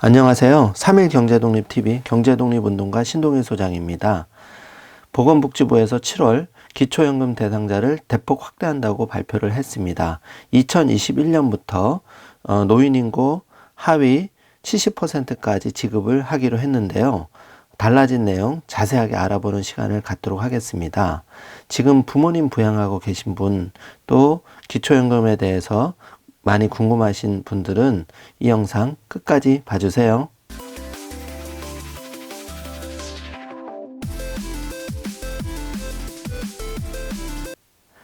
안녕하세요. 3일 경제독립TV 경제독립운동가 신동일 소장입니다. 보건복지부에서 7월 기초연금 대상자를 대폭 확대한다고 발표를 했습니다. 2021년부터 노인인구 하위 70%까지 지급을 하기로 했는데요. 달라진 내용 자세하게 알아보는 시간을 갖도록 하겠습니다. 지금 부모님 부양하고 계신 분, 또 기초연금에 대해서 많이 궁금하신 분들은 이 영상 끝까지 봐주세요.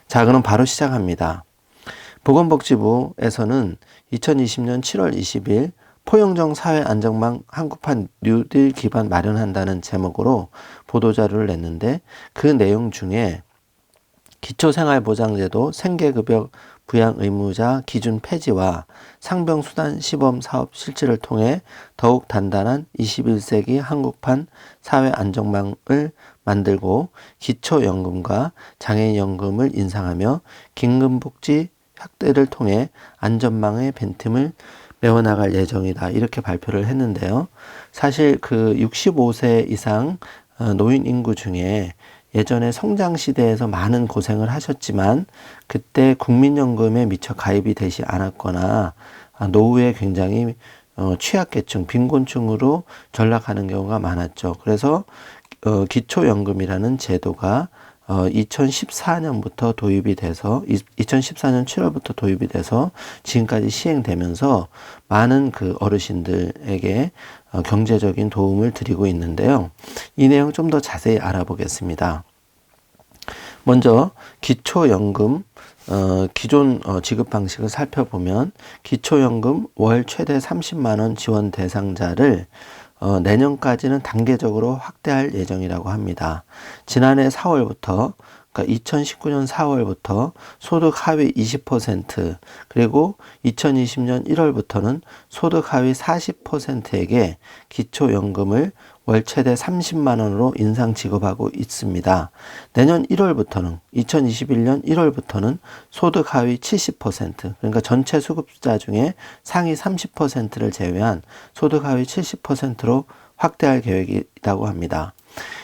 자, 그럼 바로 시작합니다. 보건복지부에서는 2020년 7월 20일 포용정 사회안전망 한국판 뉴딜 기반 마련한다는 제목으로 보도자료를 냈는데, 그 내용 중에 기초생활보장제도 생계급여 부양 의무자 기준 폐지와 상병수단 시범 사업 실시를 통해 더욱 단단한 21세기 한국판 사회안전망을 만들고 기초연금과 장애인연금을 인상하며 긴급복지 확대를 통해 안전망의 빈틈을 메워나갈 예정이다, 이렇게 발표를 했는데요. 사실 그 65세 이상 노인 인구 중에 예전에 성장시대에서 많은 고생을 하셨지만 그때 국민연금에 미처 가입이 되지 않았거나 노후에 굉장히 취약계층, 빈곤층으로 전락하는 경우가 많았죠. 그래서 기초연금이라는 제도가 2014년부터 도입이 돼서 2014년 7월부터 도입이 돼서 지금까지 시행되면서 많은 그 어르신들에게 경제적인 도움을 드리고 있는데요. 이 내용 좀 더 자세히 알아보겠습니다. 먼저 기초연금 기존 지급 방식을 살펴보면 기초연금 월 최대 30만 원 지원 대상자를 내년까지는 단계적으로 확대할 예정이라고 합니다. 지난해 4월부터, 그러니까 2019년 4월부터 소득 하위 20%, 그리고 2020년 1월부터는 소득 하위 40%에게 기초연금을 월 최대 30만 원으로 인상 지급하고 있습니다. 내년 1월부터는 2021년 1월부터는 소득 하위 70%, 그러니까 전체 수급자 중에 상위 30%를 제외한 소득 하위 70%로 확대할 계획이라고 합니다.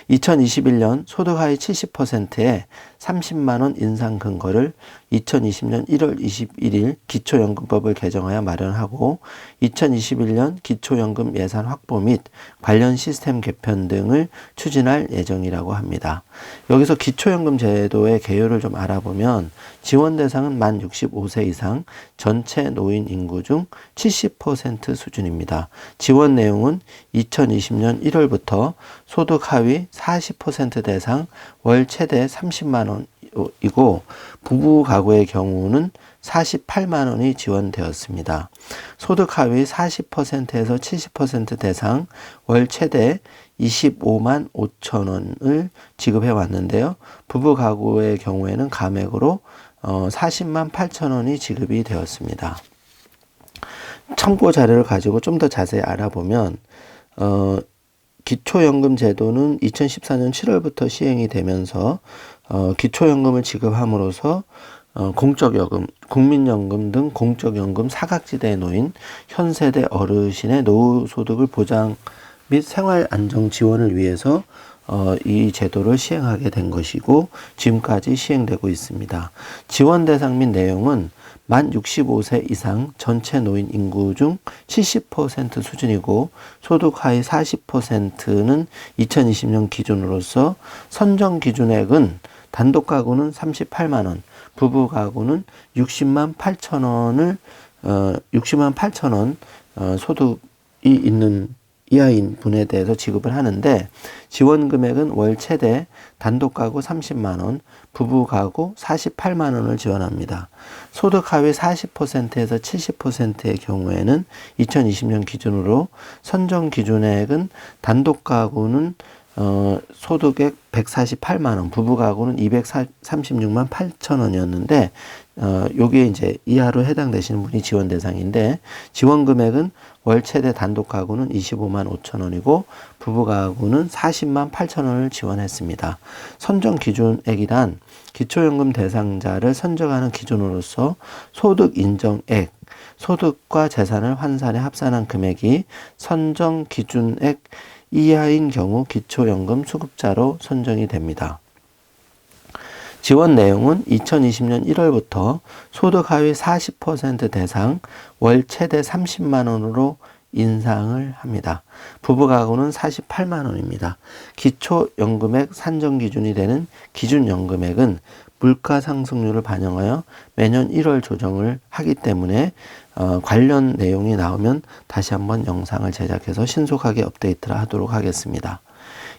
2021년 소득 하위 70%에 30만 원 인상 근거를 2020년 1월 21일 기초연금법을 개정하여 마련하고 2021년 기초연금 예산 확보 및 관련 시스템 개편 등을 추진할 예정이라고 합니다. 여기서 기초연금 제도의 개요를 좀 알아보면 지원 대상은 만 65세 이상 전체 노인 인구 중 70% 수준입니다. 지원 내용은 2020년 1월부터 소득 하위 40% 대상 월 최대 30만 원이고 부부 가구의 경우는 48만 원이 지원되었습니다. 소득 하위 40%에서 70% 대상 월 최대 25만 5천 원을 지급해 왔는데요. 부부 가구의 경우에는 감액으로 40만 8천 원이 지급이 되었습니다. 참고 자료를 가지고 좀 더 자세히 알아보면 기초연금 제도는 2014년 7월부터 시행이 되면서 기초연금을 지급함으로써 공적연금, 국민연금 등 공적연금 사각지대에 놓인 현세대 어르신의 노후소득을 보장 및 생활안정 지원을 위해서 이 제도를 시행하게 된 것이고 지금까지 시행되고 있습니다. 지원 대상 및 내용은 만 65세 이상 전체 노인 인구 중 70% 수준이고 소득 하위 40%는 2020년 기준으로서 선정 기준액은 단독 가구는 38만 원, 부부 가구는 60만 8천 원을 60만 8천 원 소득이 있는 이하인 분에 대해서 지급을 하는데 지원 금액은 월 최대 단독 가구 30만 원, 부부 가구 48만 원을 지원합니다. 소득 하위 40%에서 70%의 경우에는 2020년 기준으로 선정 기준액은 단독 가구는 소득액 148만 원, 부부 가구는 236만 8천 원이었는데 여기에 이제 이하로 해당되시는 분이 지원 대상인데 지원 금액은 월 최대 단독 가구는 25만 5천 원이고 부부 가구는 40만 8천 원을 지원했습니다. 선정 기준액이란 기초연금 대상자를 선정하는 기준으로서 소득 인정액, 소득과 재산을 환산해 합산한 금액이 선정 기준액 이하인 경우 기초연금 수급자로 선정이 됩니다. 지원 내용은 2020년 1월부터 소득 하위 40% 대상 월 최대 30만 원으로 인상을 합니다. 부부 가구는 48만 원입니다. 기초연금액 산정 기준이 되는 기준연금액은 물가 상승률을 반영하여 매년 1월 조정을 하기 때문에 관련 내용이 나오면 다시 한번 영상을 제작해서 신속하게 업데이트를 하도록 하겠습니다.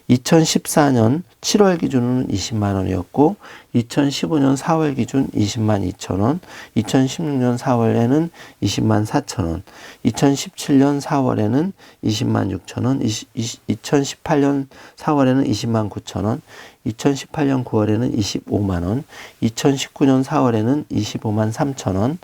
2014년 7월 기준은 20만 원이었고 2015년 4월 기준 20만 2천 원, 2016년 4월에는 20만 4천 원, 2017년 4월에는 20만 6천 원, 2018년 4월에는 20만 9천 원, 2018년 9월에는 25만 원, 2019년 4월에는 25만 3천 원,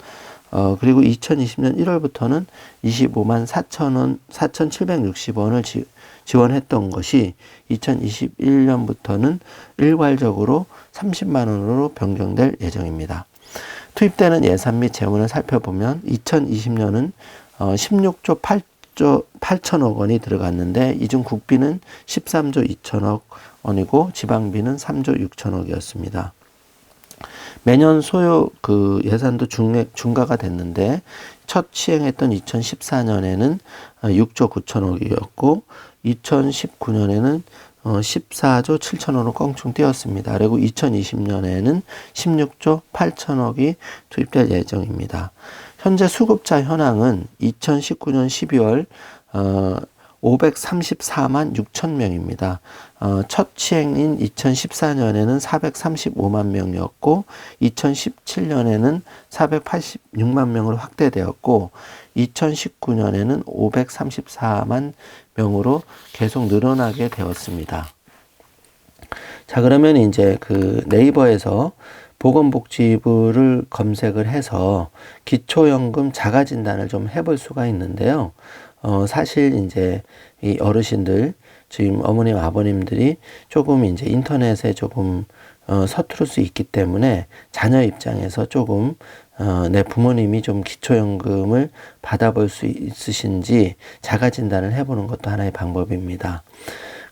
그리고 2020년 1월부터는 25만 4천 원, 4,760원을 지원했던 것이 2021년부터는 일괄적으로 30만 원으로 변경될 예정입니다. 투입되는 예산 및 재원을 살펴보면 2020년은 16조 8천억 원이 들어갔는데 이 중 국비는 13조 2천억 원이고 지방비는 3조 6천억이었습니다. 매년 소요 예산도 중과가 됐는데 첫 시행했던 2014년에는 6조 9천억이었고 2019년에는 14조 7천억으로 껑충 뛰었습니다. 그리고 2020년에는 16조 8천억이 투입될 예정입니다. 현재 수급자 현황은 2019년 12월 534만 6천 명입니다. 첫 시행인 2014년에는 435만 명이었고 2017년에는 486만 명으로 확대되었고 2019년에는 534만 명으로 계속 늘어나게 되었습니다. 자, 그러면 이제 네이버에서 보건복지부를 검색을 해서 기초연금 자가진단을 좀 해볼 수가 있는데요. 사실 이제 이 어르신들, 지금 어머님, 아버님들이 조금 이제 인터넷에 조금 서투를 수 있기 때문에 자녀 입장에서 조금 내 부모님이 좀 기초연금을 받아볼 수 있으신지 자가진단을 해보는 것도 하나의 방법입니다.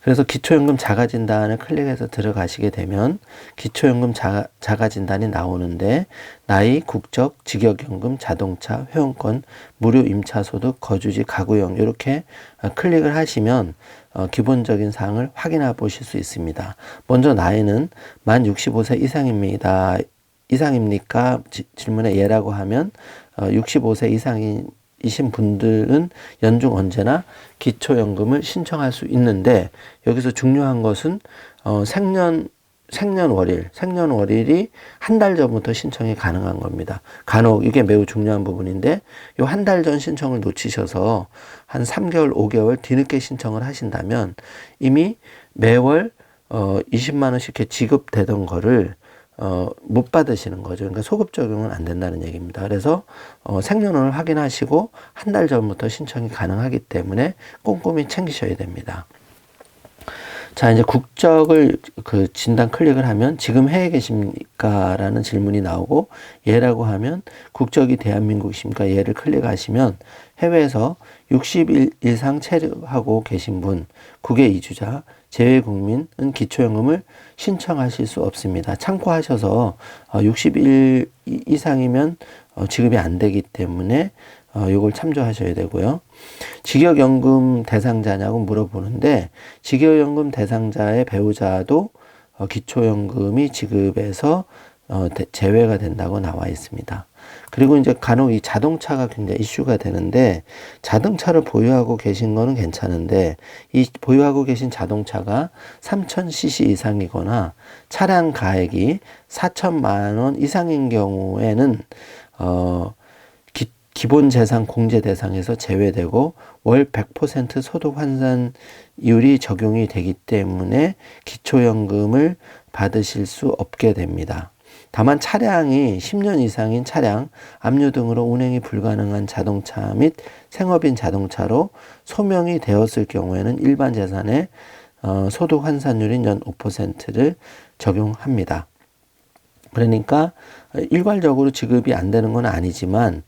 그래서 기초연금 자가진단을 클릭해서 들어가시게 되면 기초연금 자가진단이 나오는데 나이, 국적, 직역연금, 자동차, 회원권, 무료 임차소득, 거주지, 가구형 이렇게 클릭을 하시면 기본적인 사항을 확인해 보실 수 있습니다. 먼저 나이는 만 65세 이상입니까? 질문에 예라고 하면 65세 이상이신 분들은 연중 언제나 기초연금을 신청할 수 있는데 여기서 중요한 것은 생년월일이 한 달 전부터 신청이 가능한 겁니다. 간혹 이게 매우 중요한 부분인데 요 한 달 전 신청을 놓치셔서 한 3개월, 5개월 뒤늦게 신청을 하신다면 이미 매월 20만 원씩 이렇게 지급되던 거를 못 받으시는 거죠. 그러니까 소급 적용은 안 된다는 얘기입니다. 그래서 생년월일 확인하시고 한 달 전부터 신청이 가능하기 때문에 꼼꼼히 챙기셔야 됩니다. 자, 이제 국적을 진단 클릭을 하면 지금 해외에 계십니까? 라는 질문이 나오고 예라고 하면 국적이 대한민국이십니까? 예를 클릭하시면 해외에서 60일 이상 체류하고 계신 분, 국외 이주자, 재외국민은 기초연금을 신청하실 수 없습니다. 참고하셔서 60일 이상이면 지급이 안 되기 때문에 요걸 참조하셔야 되고요. 직역연금 대상자냐고 물어보는데 직역연금 대상자의 배우자도 기초연금이 지급에서 제외가 된다고 나와 있습니다. 그리고 이제 간혹 이 자동차가 굉장히 이슈가 되는데 자동차를 보유하고 계신 거는 괜찮은데 이 보유하고 계신 자동차가 3,000cc 이상이거나 차량 가액이 4천만 원 이상인 경우에는 기본재산 공제 대상에서 제외되고 월 100% 소득 환산율이 적용이 되기 때문에 기초연금을 받으실 수 없게 됩니다. 다만 차량이 10년 이상인 차량, 압류 등으로 운행이 불가능한 자동차 및 생업인 자동차로 소명이 되었을 경우에는 일반 재산의 소득 환산율인 연 5%를 적용합니다. 그러니까 일괄적으로 지급이 안 되는 건 아니지만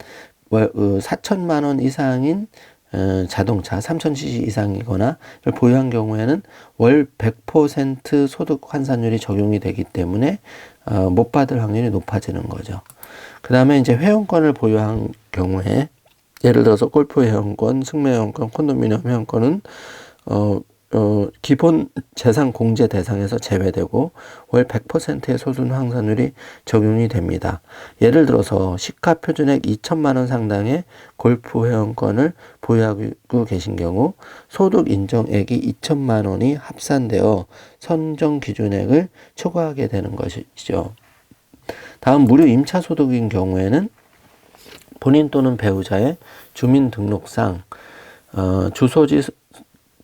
4천만 원 이상인 자동차 3000cc 이상이거나 보유한 경우에는 월 100% 소득 환산율이 적용이 되기 때문에 못 받을 확률이 높아지는 거죠. 그 다음에 이제 회원권을 보유한 경우에 예를 들어서 골프 회원권, 승마 회원권, 콘도미니엄 회원권은 기본 재산 공제 대상에서 제외되고 월 100%의 소득 환산율이 적용이 됩니다. 예를 들어서 시가 표준액 2천만 원 상당의 골프 회원권을 보유하고 계신 경우 소득 인정액이 2천만 원이 합산되어 선정 기준액을 초과하게 되는 것이죠. 다음 무료 임차 소득인 경우에는 본인 또는 배우자의 주민등록상 주소지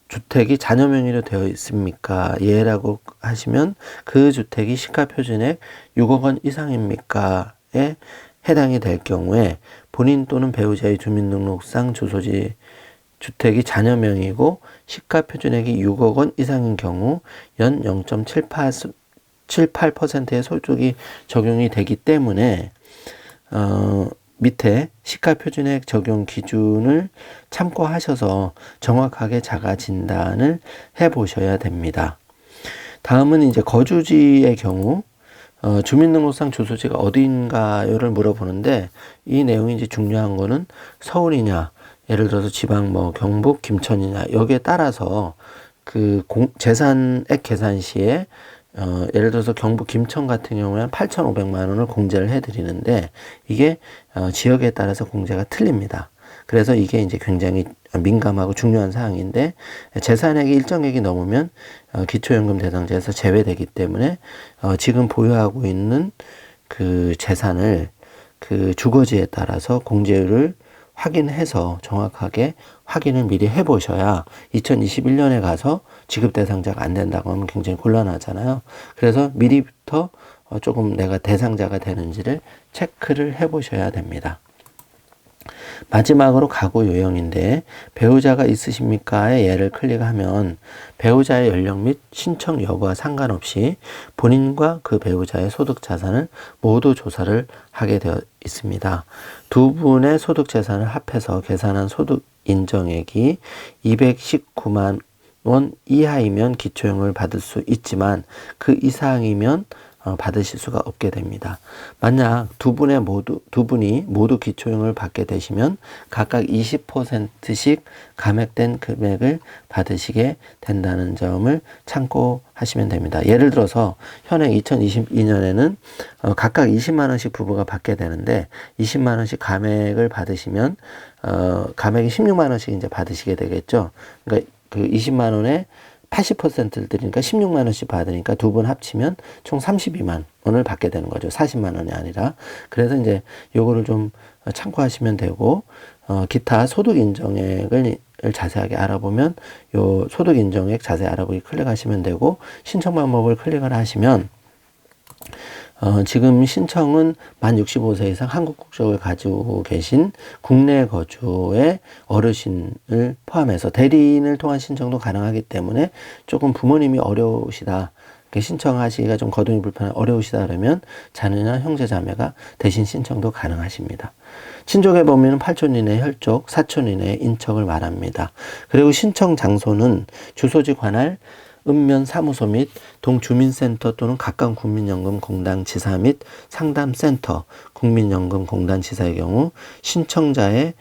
주택이 자녀 명의로 되어 있습니까? 예라고 하시면 그 주택이 시가표준액 6억 원 이상입니까?에 해당이 될 경우에 본인 또는 배우자의 주민등록상 주소지 주택이 자녀 명의고 시가표준액이 6억 원 이상인 경우 연 0.78%의 소득이 적용이 되기 때문에 밑에 시가표준액 적용 기준을 참고하셔서 정확하게 자가 진단을 해보셔야 됩니다. 다음은 이제 거주지의 경우 주민등록상 주소지가 어디인가요를 물어보는데 이 내용이 이제 중요한 거는 서울이냐, 예를 들어서 지방 뭐 경북, 김천이냐 여기에 따라서 그 재산액 계산 시에 예를 들어서 경북 김천 같은 경우에는 8,500만 원을 공제를 해드리는데 이게 지역에 따라서 공제가 틀립니다. 그래서 이게 이제 굉장히 민감하고 중요한 사항인데 재산액이 일정액이 넘으면 기초연금 대상자에서 제외되기 때문에 지금 보유하고 있는 그 재산을 그 주거지에 따라서 공제율을 확인해서 정확하게 확인을 미리 해보셔야 2021년에 가서 지급 대상자가 안 된다고 하면 굉장히 곤란하잖아요. 그래서 미리부터 조금 내가 대상자가 되는지를 체크를 해보셔야 됩니다. 마지막으로 가구 요령인데 배우자가 있으십니까의 예를 클릭하면 배우자의 연령 및 신청 여부와 상관없이 본인과 그 배우자의 소득 자산을 모두 조사를 하게 되어 있습니다. 두 분의 소득 재산을 합해서 계산한 소득 인정액이 219만 원 이하이면 기초연금을 받을 수 있지만 그 이상이면 받으실 수가 없게 됩니다. 만약 두 분이 모두 기초연금을 받게 되시면 각각 20%씩 감액된 금액을 받으시게 된다는 점을 참고하시면 됩니다. 예를 들어서 현행 2022년에는 각각 20만 원씩 부부가 받게 되는데 20만 원씩 감액을 받으시면 감액이 16만 원씩 이제 받으시게 되겠죠. 그러니까 그 20만 원에 80%를 드리니까 16만 원씩 받으니까 두 분 합치면 총 32만 원을 받게 되는 거죠. 40만 원이 아니라. 그래서 이제 요거를 좀 참고하시면 되고, 기타 소득 인정액을 자세하게 알아보면 요 소득 인정액 자세히 알아보기 클릭하시면 되고, 신청 방법을 클릭을 하시면 지금 신청은 만 65세 이상 한국 국적을 가지고 계신 국내 거주의 어르신을 포함해서 대리인을 통한 신청도 가능하기 때문에 조금 부모님이 어려우시다, 신청하시기가 좀 거동이 어려우시다 그러면 자녀나 형제 자매가 대신 신청도 가능하십니다. 친족의 범위는 8촌 이내 혈족, 4촌 이내 인척을 말합니다. 그리고 신청 장소는 주소지 관할 읍면 사무소 및 동주민센터 또는 각각 국민연금공단 지사 및 상담센터, 국민연금공단 지사의 경우 신청자의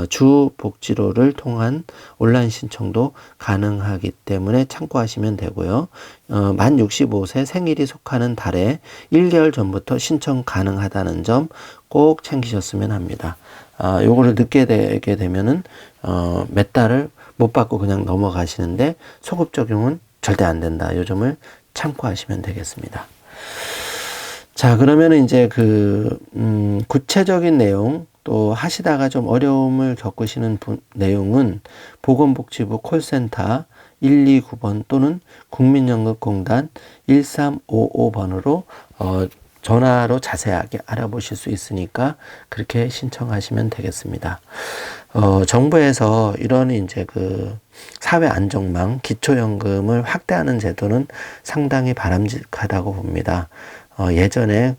주복지로를 통한 온라인 신청도 가능하기 때문에 참고하시면 되고요. 만 65세 생일이 속하는 달에 1개월 전부터 신청 가능하다는 점 꼭 챙기셨으면 합니다. 요거를 늦게 되게 되면은 몇 달을 못 받고 그냥 넘어가시는데 소급 적용은 절대 안 된다. 요 점을 참고하시면 되겠습니다. 자, 그러면 이제 구체적인 내용 또 하시다가 좀 어려움을 겪으시는 내용은 보건복지부 콜센터 129번 또는 국민연금공단 1355번으로 전화로 자세하게 알아보실 수 있으니까 그렇게 신청하시면 되겠습니다. 정부에서 이런 이제 그 사회 안정망, 기초연금을 확대하는 제도는 상당히 바람직하다고 봅니다. 예전에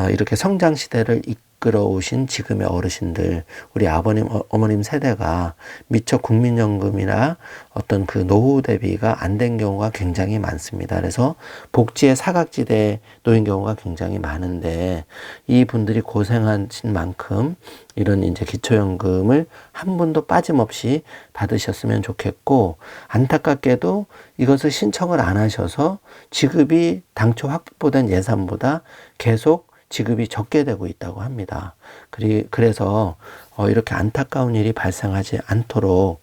이렇게 성장 시대를 이끌어오신 지금의 어르신들, 우리 아버님, 어머님 세대가 미처 국민연금이나 어떤 그 노후 대비가 안 된 경우가 굉장히 많습니다. 그래서 복지의 사각지대에 놓인 경우가 굉장히 많은데 이 분들이 고생하신 만큼 이런 이제 기초연금을 한 분도 빠짐없이 받으셨으면 좋겠고, 안타깝게도 이것을 신청을 안 하셔서 지급이 당초 확보된 예산보다 계속 지급이 적게 되고 있다고 합니다. 그래서 이렇게 안타까운 일이 발생하지 않도록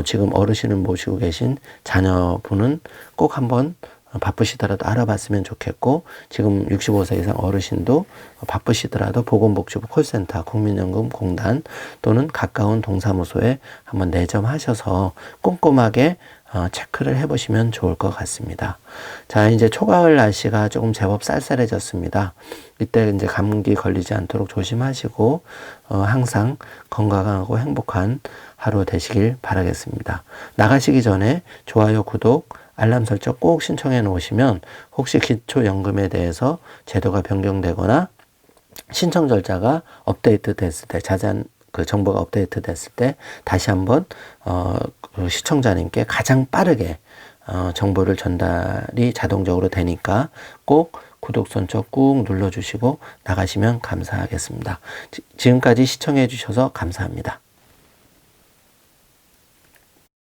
지금 어르신을 모시고 계신 자녀분은 꼭 한번 바쁘시더라도 알아봤으면 좋겠고, 지금 65세 이상 어르신도 바쁘시더라도 보건복지부 콜센터, 국민연금공단 또는 가까운 동사무소에 한번 내점하셔서 꼼꼼하게 체크를 해보시면 좋을 것 같습니다. 자, 이제 초가을 날씨가 조금 제법 쌀쌀해졌습니다. 이때 이제 감기 걸리지 않도록 조심하시고 항상 건강하고 행복한 하루 되시길 바라겠습니다. 나가시기 전에 좋아요, 구독, 알람 설정 꼭 신청해 놓으시면 혹시 기초연금에 대해서 제도가 변경되거나 신청 절차가 업데이트 됐을 때, 자세한 그 정보가 업데이트 됐을 때 다시 한번 그 시청자님께 가장 빠르게 정보를 전달이 자동적으로 되니까 꼭 구독 선처 꾹 눌러주시고 나가시면 감사하겠습니다. 지금까지 시청해 주셔서 감사합니다.